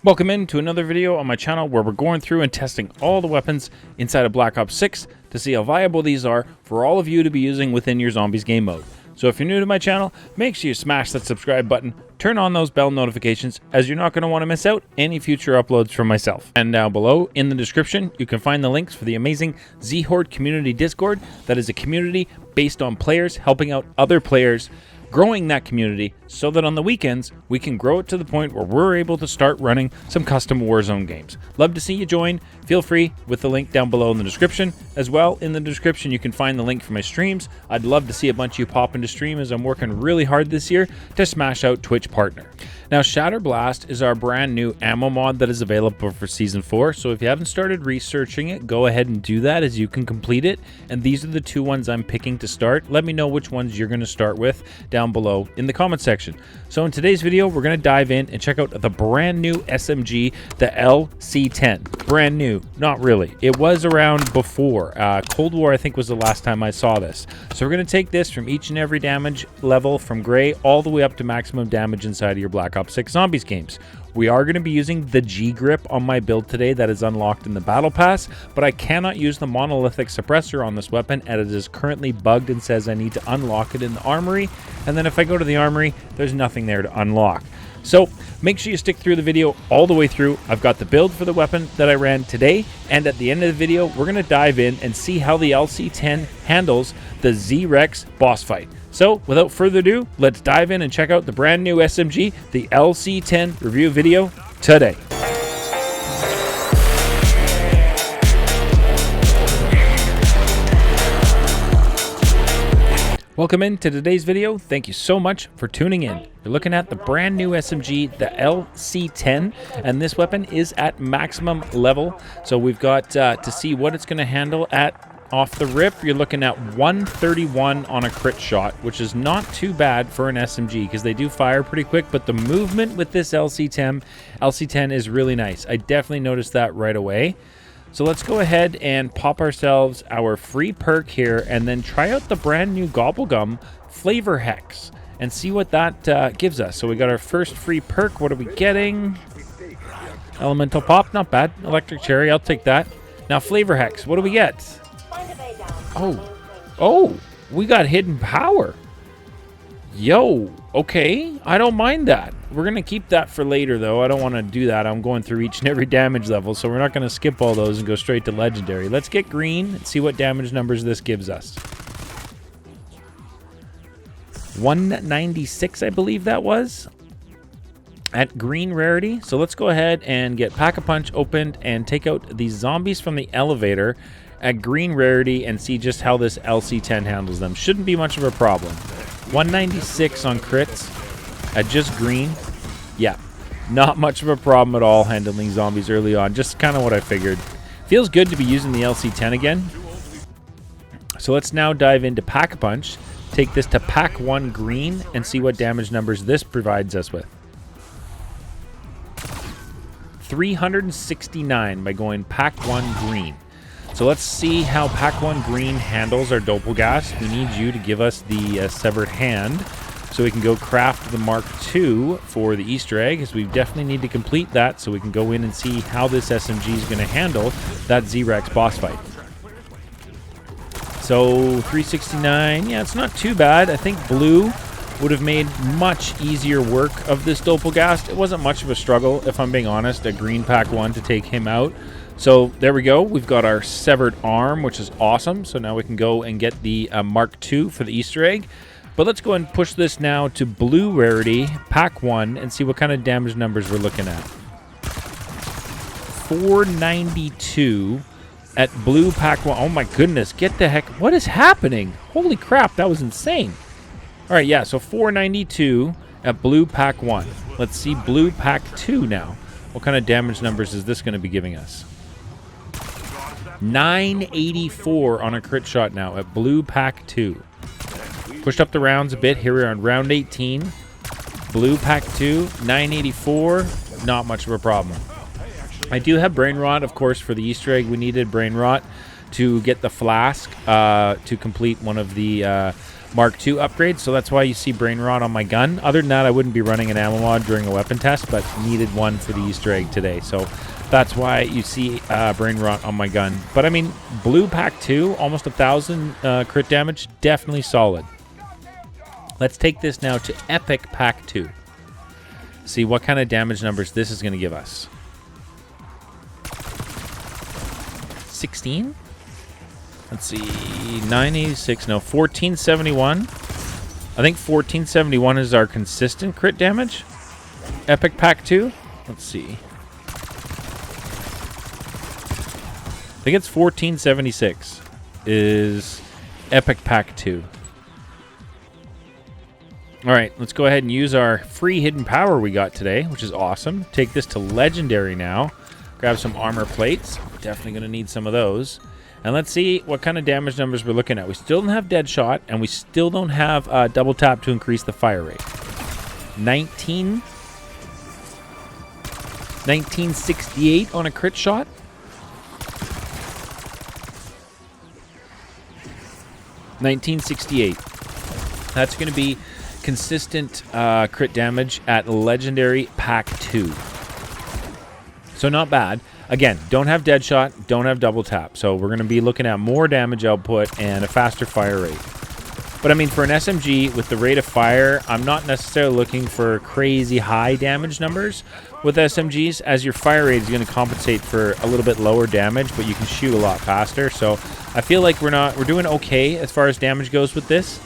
Welcome into another video on my channel where we're going through and testing all the weapons inside of Black Ops 6 to see how viable these are for all of you to be using within your zombies game mode. So if you're new to my channel, make sure you smash that subscribe button, turn on those bell notifications, as you're not going to want to miss out any future uploads from myself. And down below in the description, you can find the links for the amazing Zhorde Discord. That is a community based on players helping out other players, growing that community so that on the weekends we can grow it to the point where we're able to start running some custom Warzone games. Love to see you join. Feel free with the link down below in the description. As well, in the description you can find the link for my streams. I'd love to see a bunch of you pop into stream as I'm working really hard this year to smash out Twitch partner. Now, Shatterblast is our brand new ammo mod that is available for Season 4, so if you haven't started researching it, go ahead and do that as you can complete it. And these are the two ones I'm picking to start. Let me know which ones you're going to start with down below in the comment section. So in today's video, we're going to dive in and check out the brand new SMG, the LC10. Brand new, not really. It was around before. Cold War, I think, was the last time I saw this. So we're going to take this from each and every damage level from gray all the way up to maximum damage inside of your Black Ops 6 Zombies games. We are going to be using the G grip on my build today that is unlocked in the Battle Pass, but I cannot use the monolithic suppressor on this weapon as it is currently bugged and says I need to unlock it in the armory, and then if I go to the armory, there's nothing there to unlock. So make sure you stick through the video all the way through. I've got the build for the weapon that I ran today, and at the end of the video, we're going to dive in and see how the LC10 handles the Z-Rex boss fight. So without further ado, let's dive in and check out the brand new SMG, the LC10 review video today. Welcome into today's video. Thank you so much for tuning in. You're looking at the brand new SMG, the LC10, and this weapon is at maximum level. So we've got to see what it's going to handle at off the rip. You're looking at 131 on a crit shot, which is not too bad for an SMG because they do fire pretty quick, but the movement with this LC10 is really nice. I definitely noticed that right away. So let's go ahead and pop ourselves our free perk here and then try out the brand new Gobblegum Flavor Hex and see what that gives us. So we got our first free perk. What are we getting? Elemental Pop, not bad. Electric Cherry, I'll take that. Now Flavor Hex, what do we get? Oh, we got Hidden Power. Yo, okay, I don't mind that. We're going to keep that for later, though. I don't want to do that. I'm going through each and every damage level, so we're not going to skip all those and go straight to Legendary. Let's get green and see what damage numbers this gives us. 196, I believe that was, at green rarity. So let's go ahead and get Pack-a-Punch opened and take out these zombies from the elevator at green rarity and see just how this LC10 handles them. Shouldn't be much of a problem. 196 on crits at just green. Yeah, not much of a problem at all handling zombies early on. Just kind of what I figured. Feels good to be using the LC10 again. So let's now dive into Pack-a-Punch. Take this to Pack 1 green and see what damage numbers this provides us with. 369 by going Pack 1 green. So let's see how Pack 1 green handles our Doppelgast. We need you to give us the severed hand so we can go craft the Mark II for the Easter egg, as we definitely need to complete that so we can go in and see how this SMG is going to handle that Z-Rex boss fight. So 369, yeah, it's not too bad. I think blue would have made much easier work of this Doppelgast. It wasn't much of a struggle, if I'm being honest, a green Pack 1 to take him out. So there we go. We've got our severed arm, which is awesome. So now we can go and get the Mark II for the Easter egg. But let's go and push this now to blue rarity, Pack 1, and see what kind of damage numbers we're looking at. 492 at blue Pack 1. Oh my goodness, get the heck. What is happening? Holy crap, that was insane. All right, yeah, so 492 at blue Pack 1. Let's see blue Pack 2 now. What kind of damage numbers is this going to be giving us? 984 on a crit shot now at blue Pack 2. Pushed up the rounds a bit. Here we are on round 18. Blue Pack 2, 984. Not much of a problem. I do have Brain Rot, of course, for the Easter egg. We needed Brain Rot to get the flask to complete one of the Mark II upgrade, so that's why you see brain rot on my gun. Other than that, I wouldn't be running an ammo mod during a weapon test, but needed one for the Easter egg today. So that's why you see brain rot on my gun. But I mean, blue pack 2, almost 1,000 crit damage, definitely solid. Let's take this now to epic pack 2. See what kind of damage numbers this is going to give us. 16? Let's see, 986, no, 1471. I think 1471 is our consistent crit damage. Epic pack 2. Let's see. I think it's 1476 is epic pack 2. All right, let's go ahead and use our free hidden power we got today, which is awesome. Take this to legendary now. Grab some armor plates. Definitely going to need some of those. And let's see what kind of damage numbers we're looking at. We still don't have deadshot, and we still don't have double tap to increase the fire rate. 1968 on a crit shot. 1968. That's going to be consistent crit damage at legendary pack 2. So not bad. Again, don't have deadshot, don't have double tap. So we're going to be looking at more damage output and a faster fire rate. But I mean, for an SMG with the rate of fire, I'm not necessarily looking for crazy high damage numbers with SMGs, as your fire rate is going to compensate for a little bit lower damage, but you can shoot a lot faster. So I feel like we're doing okay as far as damage goes with this.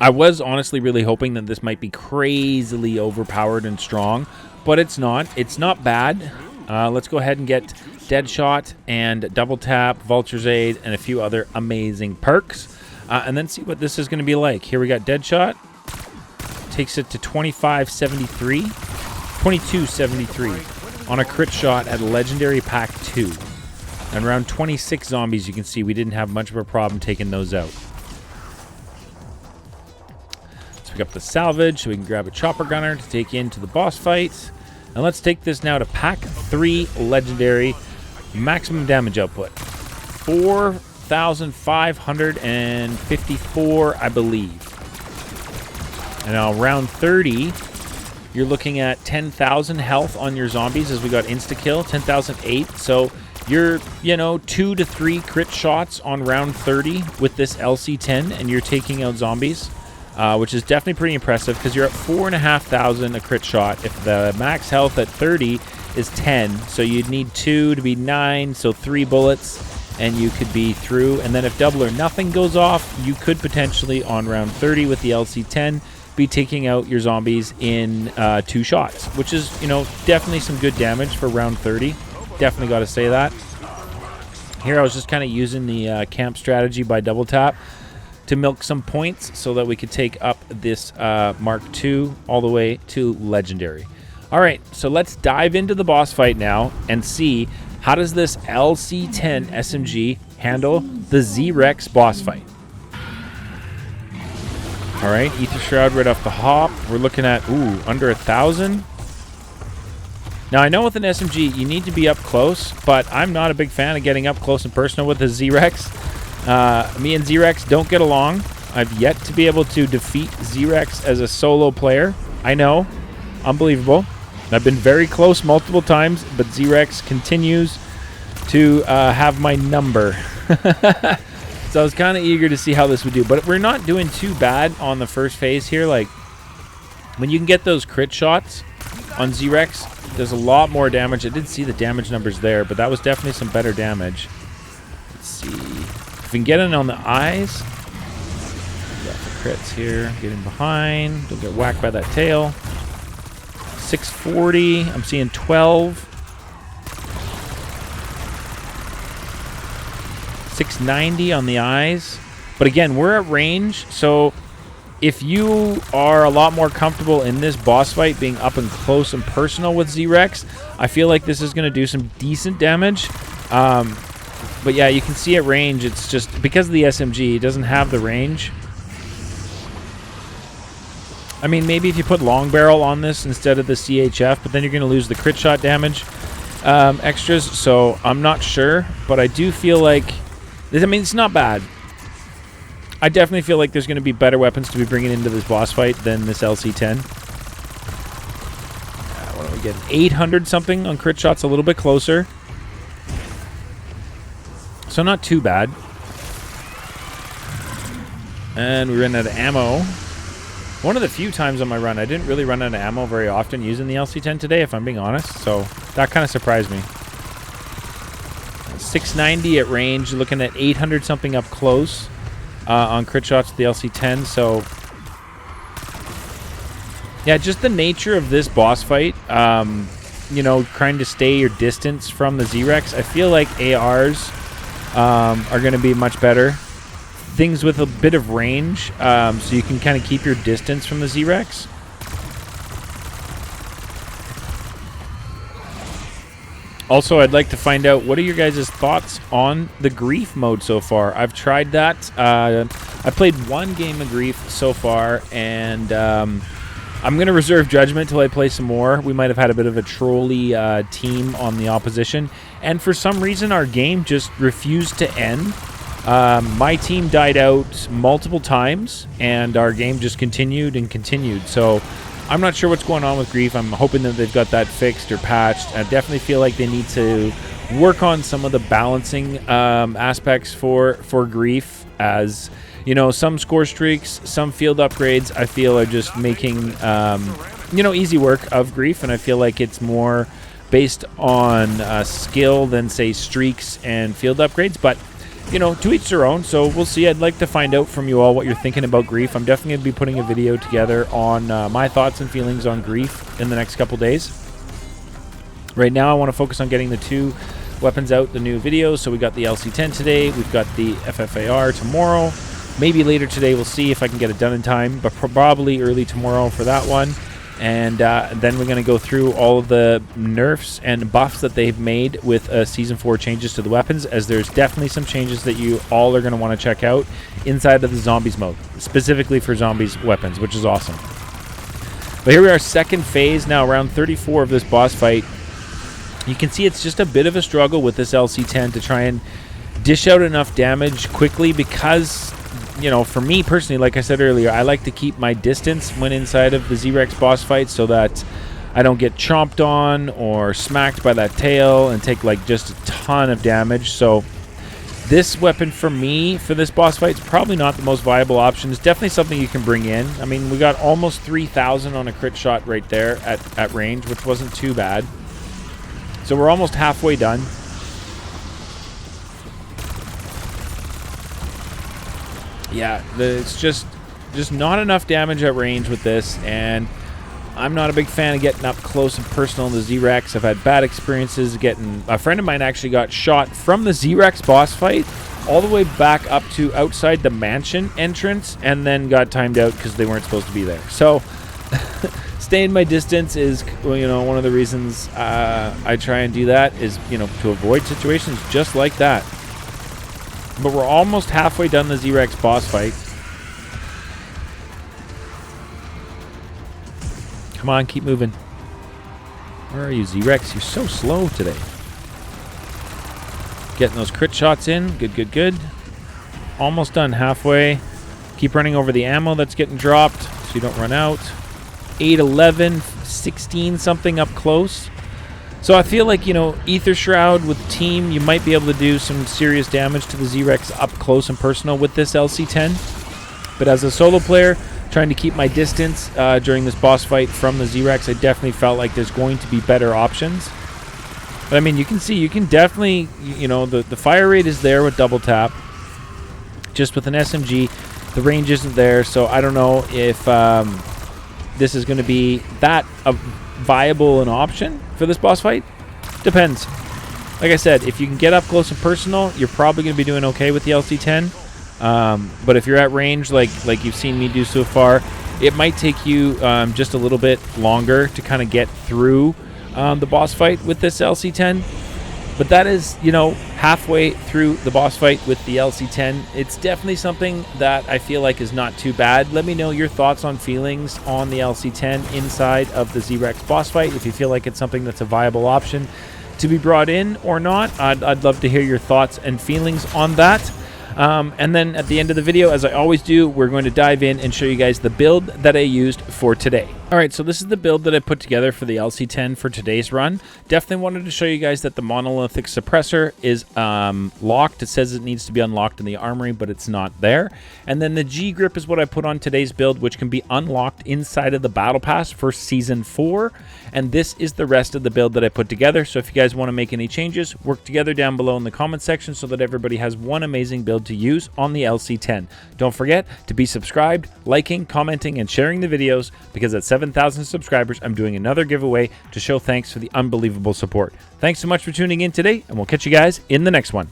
I was honestly really hoping that this might be crazily overpowered and strong, but it's not. It's not bad. Let's go ahead and get Deadshot and Double Tap, Vulture's Aid, and a few other amazing perks, and then see what this is going to be like. Here we got Deadshot. Takes it to 2573, 2273 on a crit shot at Legendary Pack 2. And around 26 zombies, you can see we didn't have much of a problem taking those out. Pick up the salvage so we can grab a chopper gunner to take into the boss fight. And let's take this now to pack 3 legendary maximum damage output. 4,554, I believe. And now round 30, you're looking at 10,000 health on your zombies as we got insta-kill, 10,008. So you're, 2 to 3 crit shots on round 30 with this LC10 and you're taking out zombies. Which is definitely pretty impressive because you're at 4,500 a crit shot. If the max health at 30 is 10, so you'd need 2 to be 9, so 3 bullets, and you could be through. And then if double or nothing goes off, you could potentially, on round 30 with the LC10, be taking out your zombies in 2 shots, which is, definitely some good damage for round 30. Definitely got to say that. Here I was just kind of using the camp strategy by double tap to milk some points so that we could take up this Mark II all the way to Legendary. All right, so let's dive into the boss fight now and see how does this LC10 SMG handle the Z-Rex boss fight. All right, Ether Shroud right off the hop. We're looking at, under 1,000. Now, I know with an SMG, you need to be up close, but I'm not a big fan of getting up close and personal with a Z-Rex. Me and Z-Rex don't get along. I've yet to be able to defeat Z-Rex as a solo player. I know. Unbelievable. I've been very close multiple times, but Z-Rex continues to have my number. So I was kind of eager to see how this would do. But we're not doing too bad on the first phase here. Like, when you can get those crit shots on Z-Rex, there's a lot more damage. I did see the damage numbers there, but that was definitely some better damage. Let's see. If we can get in on the eyes, got the crits here, get in behind, don't get whacked by that tail. 640, I'm seeing 12. 690 on the eyes. But again, we're at range, so if you are a lot more comfortable in this boss fight being up and close and personal with Z-Rex, I feel like this is going to do some decent damage. But yeah, you can see at range, it's just because of the SMG, it doesn't have the range. I mean, maybe if you put long barrel on this instead of the CHF, but then you're going to lose the crit shot damage extras, so I'm not sure. But I do feel like I mean, it's not bad. I definitely feel like there's going to be better weapons to be bringing into this boss fight than this LC10. What do we get? 800 something on crit shots, a little bit closer. So not too bad. And we ran out of ammo. One of the few times on my run, I didn't really run out of ammo very often using the LC10 today, if I'm being honest. So that kind of surprised me. 690 at range, looking at 800 something up close on crit shots with the LC10. So yeah, just the nature of this boss fight, you know, trying to stay your distance from the Z-Rex. I feel like ARs are going to be much better. Things with a bit of range, so you can kind of keep your distance from the Z-Rex. Also, I'd like to find out, what are your guys' thoughts on the Grief mode so far? I've tried that. I played one game of Grief so far, and I'm going to reserve judgment till I play some more. We might have had a bit of a trolley team on the opposition, and for some reason our game just refused to end. My team died out multiple times, and our game just continued and continued. So I'm not sure what's going on with Grief. I'm hoping that they've got that fixed or patched. I definitely feel like they need to work on some of the balancing aspects for Grief, as you know, some score streaks, some field upgrades I feel are just making you know, easy work of Grief, and I feel like it's more based on skill than, say, streaks and field upgrades. But you know, to each their own, so we'll see. I'd like to find out from you all what you're thinking about Grief. I'm definitely going to be putting a video together on my thoughts and feelings on Grief in the next couple days. Right now, I want to focus on getting the 2 weapons out, the new videos. So we got the LC10 today. We've got the FFAR tomorrow. Maybe later today, we'll see if I can get it done in time, but probably early tomorrow for that one. And then we're going to go through all of the nerfs and buffs that they've made with Season 4 changes to the weapons, as there's definitely some changes that you all are going to want to check out inside of the Zombies mode, specifically for Zombies weapons, which is awesome. But here we are, second phase now, round 34 of this boss fight. You can see it's just a bit of a struggle with this LC10 to try and dish out enough damage quickly, because you know, for me personally, like I said earlier, I like to keep my distance when inside of the Z-Rex boss fight so that I don't get chomped on or smacked by that tail and take like just a ton of damage. So this weapon for me for this boss fight is probably not the most viable option. It's definitely something you can bring in. I mean, we got almost 3,000 on a crit shot right there at range, which wasn't too bad. So we're almost halfway done. Yeah, it's just not enough damage at range with this, and I'm not a big fan of getting up close and personal in the Z-Rex. I've had bad experiences getting... A friend of mine actually got shot from the Z-Rex boss fight all the way back up to outside the mansion entrance, and then got timed out because they weren't supposed to be there. So staying my distance is, you know, one of the reasons I try and do that is, you know, to avoid situations just like that. But we're almost halfway done the Z-Rex boss fight. Come on, keep moving. Where are you, Z-Rex? You're so slow today. Getting those crit shots in. Good, good, good. Almost done, halfway. Keep running over the ammo that's getting dropped so you don't run out. 8, 11, 16 something up close. So I feel like, you know, Ether Shroud with the team, you might be able to do some serious damage to the Z-Rex up close and personal with this LC10. But as a solo player, trying to keep my distance during this boss fight from the Z-Rex, I definitely felt like there's going to be better options. But I mean, you can see, you can definitely, you know, the fire rate is there with double tap. Just with an SMG, the range isn't there, so I don't know if this is going to be that viable an option for this boss fight. Depends. Like I said, if you can get up close and personal, you're probably going to be doing okay with the LC10. But if you're at range, like you've seen me do so far, it might take you just a little bit longer to kind of get through the boss fight with this LC10. But that is, you know, halfway through the boss fight with the LC10. It's definitely something that I feel like is not too bad. Let me know your thoughts on feelings on the LC10 inside of the Z-Rex boss fight. If you feel like it's something that's a viable option to be brought in or not, I'd love to hear your thoughts and feelings on that. And then at the end of the video, as I always do, we're going to dive in and show you guys the build that I used for today. All right, so this is the build that I put together for the LC10 for today's run. Definitely wanted to show you guys that the monolithic suppressor is locked. It says it needs to be unlocked in the armory, but it's not there. And then the G grip is what I put on today's build, which can be unlocked inside of the battle pass for season 4. And this is the rest of the build that I put together. So if you guys want to make any changes, work together down below in the comment section so that everybody has one amazing build to use on the LC10. Don't forget to be subscribed, liking, commenting, and sharing the videos, because at 7,000 subscribers, I'm doing another giveaway to show thanks for the unbelievable support. Thanks so much for tuning in today, and we'll catch you guys in the next one.